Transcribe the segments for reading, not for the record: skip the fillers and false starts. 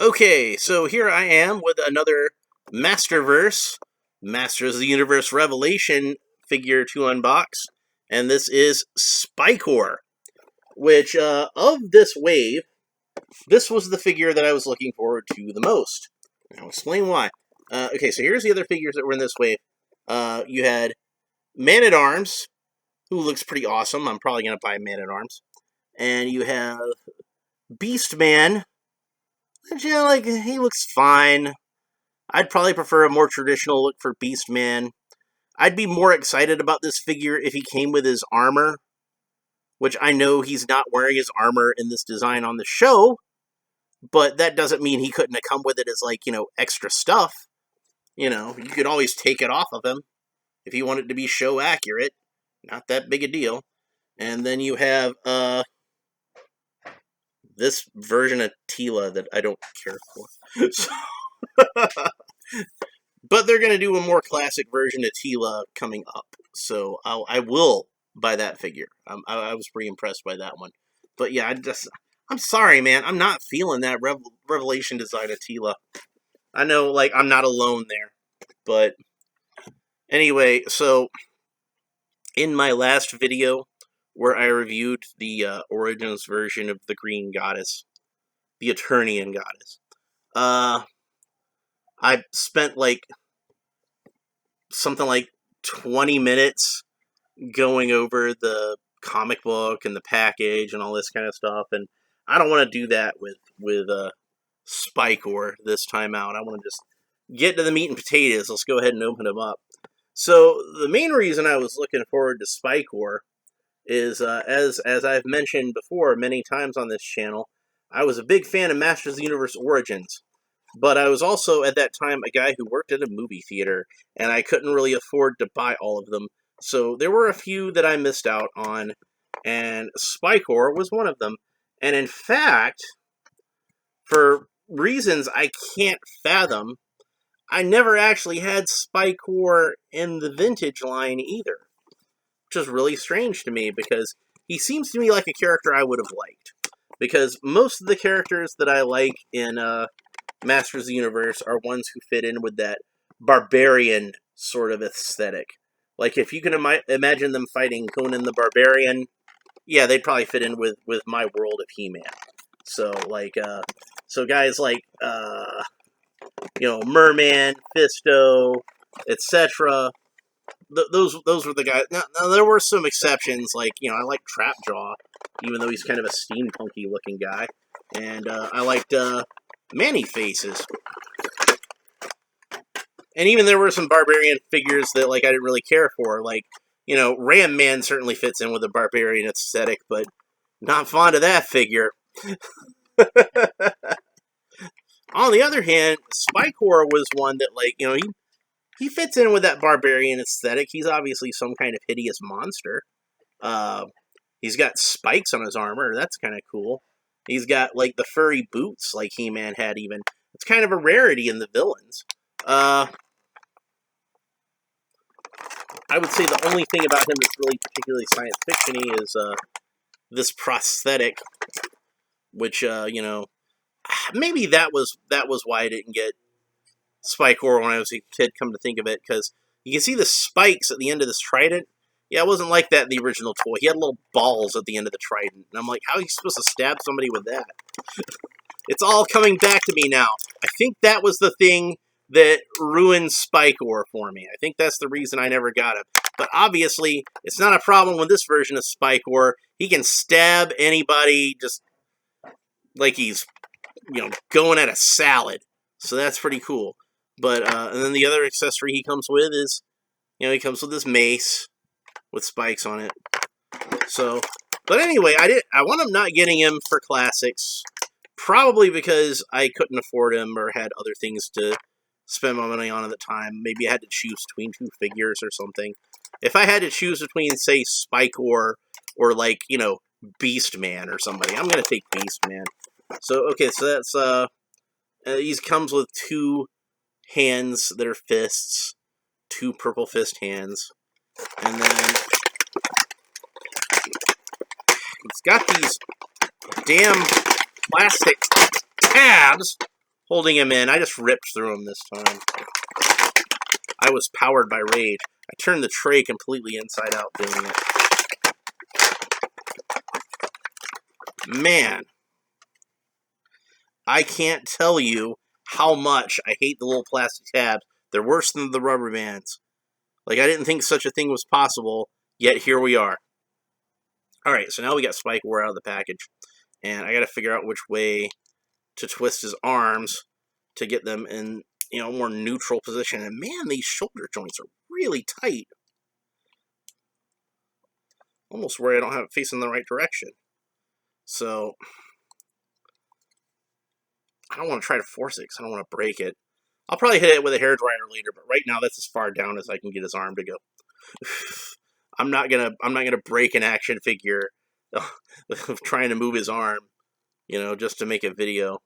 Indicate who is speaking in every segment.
Speaker 1: Okay, so here I am with another Masterverse, Masters of the Universe Revelation figure to unbox, and this is Spikor, which, of this wave, this was the figure that I was looking forward to the most. And I'll explain why. Okay, so here's the other figures that were in this wave. You had Man-at-Arms, who looks pretty awesome. I'm probably going to buy Man-at-Arms. And you have Beastman, which, he looks fine. I'd probably prefer a more traditional look for Beastman. I'd be more excited about this figure if he came with his armor, which I know he's not wearing his armor in this design on the show, but that doesn't mean he couldn't have come with it as, extra stuff. You could always take it off of him if you want it to be show accurate. Not that big a deal. And then you have, this version of Tila that I don't care for. But they're going to do a more classic version of Tila coming up. So I will buy that figure. I was pretty impressed by that one. But yeah, I'm sorry, man. I'm not feeling that Revelation design of Tila. I know, I'm not alone there. But anyway, so in my last video where I reviewed the Origins version of the Green Goddess, the Eternian Goddess, I spent something like 20 minutes going over the comic book and the package and all this kind of stuff, and I don't want to do that with Spikor this time out. I want to just get to the meat and potatoes. Let's go ahead and open them up. So the main reason I was looking forward to Spikor is, as I've mentioned before many times on this channel, I was a big fan of Masters of the Universe Origins. But I was also, at that time, a guy who worked at a movie theater, and I couldn't really afford to buy all of them. So there were a few that I missed out on, and Spikor was one of them. And in fact, for reasons I can't fathom, I never actually had Spikor in the vintage line either. Which is really strange to me, because he seems to me like a character I would have liked. Because most of the characters that I like in Masters of the Universe are ones who fit in with that barbarian sort of aesthetic. Like, if you can imagine them fighting Conan the Barbarian, yeah, they'd probably fit in with my world of He-Man. So, so guys like, Merman, Fisto, etc., those were the guys. Now, there were some exceptions, I like Trapjaw, even though he's kind of a steampunky looking guy. And I liked Manny Faces. And even there were some barbarian figures that, I didn't really care for. Ram Man certainly fits in with the barbarian aesthetic, but not fond of that figure. On the other hand, Spikor was one that, he fits in with that barbarian aesthetic. He's obviously some kind of hideous monster. He's got spikes on his armor. That's kind of cool. He's got, the furry boots like He-Man had even. It's kind of a rarity in the villains. I would say the only thing about him that's really particularly science fiction-y is this prosthetic, which, maybe that was why I didn't get Spikor when I was a kid, come to think of it, because you can see the spikes at the end of this trident. Yeah, it wasn't like that in the original toy. He had little balls at the end of the trident. And I'm like, how are you supposed to stab somebody with that? It's all coming back to me now. I think that was the thing that ruined Spikor for me. I think that's the reason I never got him. But obviously, it's not a problem with this version of Spikor. He can stab anybody just like he's, going at a salad. So that's pretty cool. But, and then the other accessory he comes with is, he comes with this mace with spikes on it. So, but anyway, I wound up not getting him for classics, probably because I couldn't afford him or had other things to spend my money on at the time. Maybe I had to choose between two figures or something. If I had to choose between, say, Spikor or Beastman or somebody, I'm gonna take Beastman. So okay, so that's he comes with two hands that are fists, two purple fist hands. And then it's got these damn plastic tabs holding him in. I just ripped through him this time. I was powered by rage. I turned the tray completely inside out doing it. Man, I can't tell you how much I hate the little plastic tabs. They're worse than the rubber bands. Like, I didn't think such a thing was possible, yet here we are. Alright, so now we got Spikor out of the package. And I gotta figure out which way to twist his arms to get them in, more neutral position. And man, these shoulder joints are really tight. Almost where I don't have it facing the right direction. So, I don't want to try to force it because I don't want to break it. I'll probably hit it with a hairdryer later, but right now that's as far down as I can get his arm to go. I'm not gonna break an action figure of trying to move his arm, just to make a video.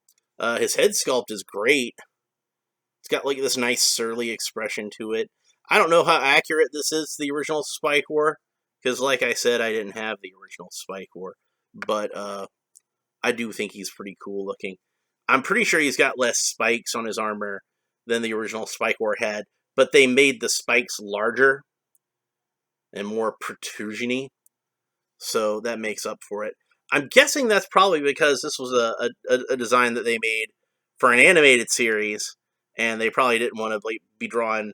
Speaker 1: His head sculpt is great. It's got like this nice surly expression to it. I don't know how accurate this is to the original Spikor, because like I said, I didn't have the original Spikor, but I do think he's pretty cool looking. I'm pretty sure he's got less spikes on his armor than the original Spikor had, but they made the spikes larger and more protrusion-y, so that makes up for it. I'm guessing that's probably because this was a design that they made for an animated series, and they probably didn't want to be drawing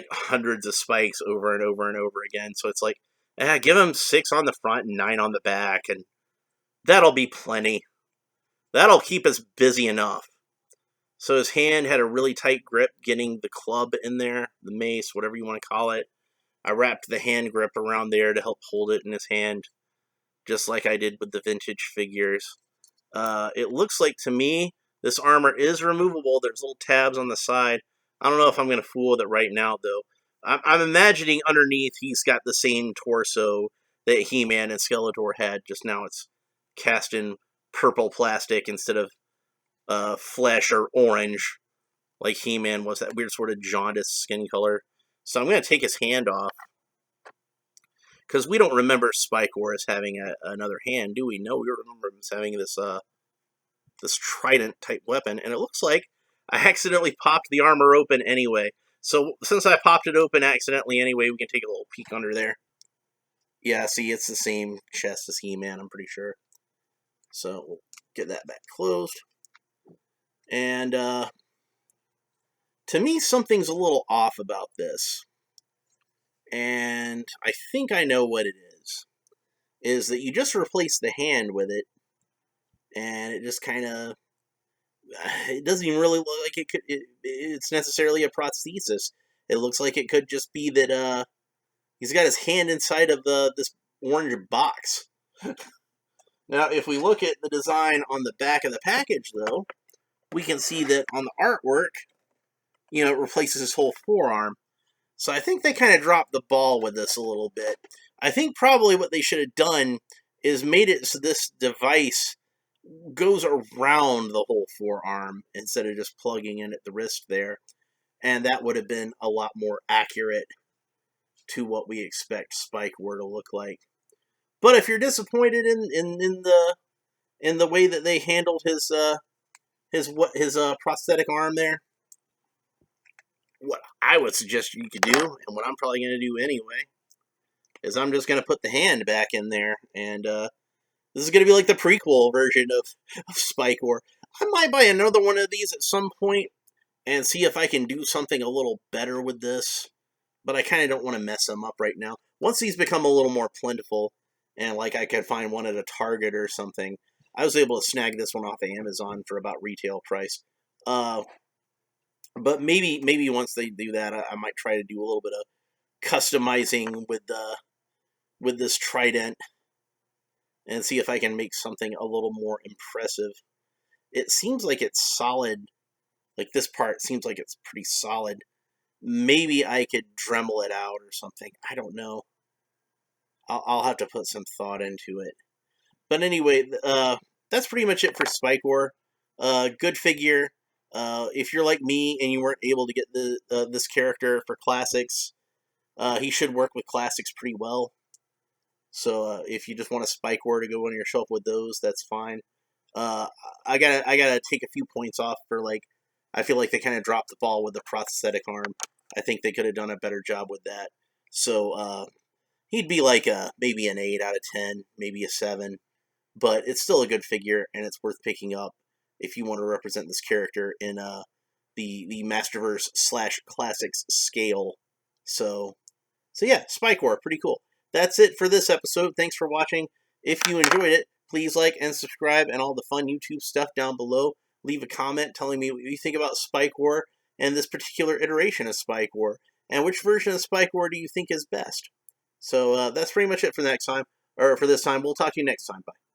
Speaker 1: hundreds of spikes over and over and over again. So it's like, give him 6 on the front and 9 on the back, and that'll be plenty. That'll keep us busy enough. So his hand had a really tight grip getting the club in there, the mace, whatever you want to call it. I wrapped the hand grip around there to help hold it in his hand, just like I did with the vintage figures. It looks like, to me, this armor is removable. There's little tabs on the side. I don't know if I'm going to fool with it right now, though. I'm imagining underneath he's got the same torso that He-Man and Skeletor had, just now it's cast in purple plastic instead of flesh or orange, like He-Man was, that weird sort of jaundiced skin color. So I'm going to take his hand off, because we don't remember Spikor as having another hand, do we? No, we remember him as having this trident-type weapon, and it looks like I accidentally popped the armor open anyway. So since I popped it open accidentally anyway, we can take a little peek under there. Yeah, see, it's the same chest as He-Man, I'm pretty sure. So we'll get that back closed. And to me, something's a little off about this. And I think I know what it is that you just replace the hand with it, and it just kind of, it doesn't even really look like it's necessarily a prosthesis. It looks like it could just be that he's got his hand inside of this orange box. Now, if we look at the design on the back of the package, though, we can see that on the artwork, it replaces his whole forearm. So I think they kind of dropped the ball with this a little bit. I think probably what they should have done is made it so this device goes around the whole forearm instead of just plugging in at the wrist there. And that would have been a lot more accurate to what we expect Spikor to look like. But if you're disappointed in the way that they handled his prosthetic arm there, what I would suggest you could do, and what I'm probably going to do anyway, is I'm just going to put the hand back in there, and this is going to be like the prequel version of Spikor. I might buy another one of these at some point and see if I can do something a little better with this, but I kind of don't want to mess them up right now. Once these become a little more plentiful, and like I could find one at a Target or something, I was able to snag this one off of Amazon for about retail price. But maybe once they do that, I might try to do a little bit of customizing with this trident and see if I can make something a little more impressive. It seems like it's solid. Like, this part seems like it's pretty solid. Maybe I could Dremel it out or something. I don't know. I'll have to put some thought into it. But anyway, that's pretty much it for Spikor. Good figure. If you're like me and you weren't able to get this character for Classics, he should work with Classics pretty well. So if you just want a Spikor to go on your shelf with those, that's fine. I gotta take a few points off for like I feel like they kind of dropped the ball with the prosthetic arm. I think they could have done a better job with that. So he'd be like maybe an 8 out of 10, maybe a 7. But it's still a good figure, and it's worth picking up if you want to represent this character in the Masterverse / Classics scale. So yeah, Spikor, pretty cool. That's it for this episode. Thanks for watching. If you enjoyed it, please like and subscribe and all the fun YouTube stuff down below. Leave a comment telling me what you think about Spikor and this particular iteration of Spikor, and which version of Spikor do you think is best. So that's pretty much it for next time, or for this time. We'll talk to you next time. Bye.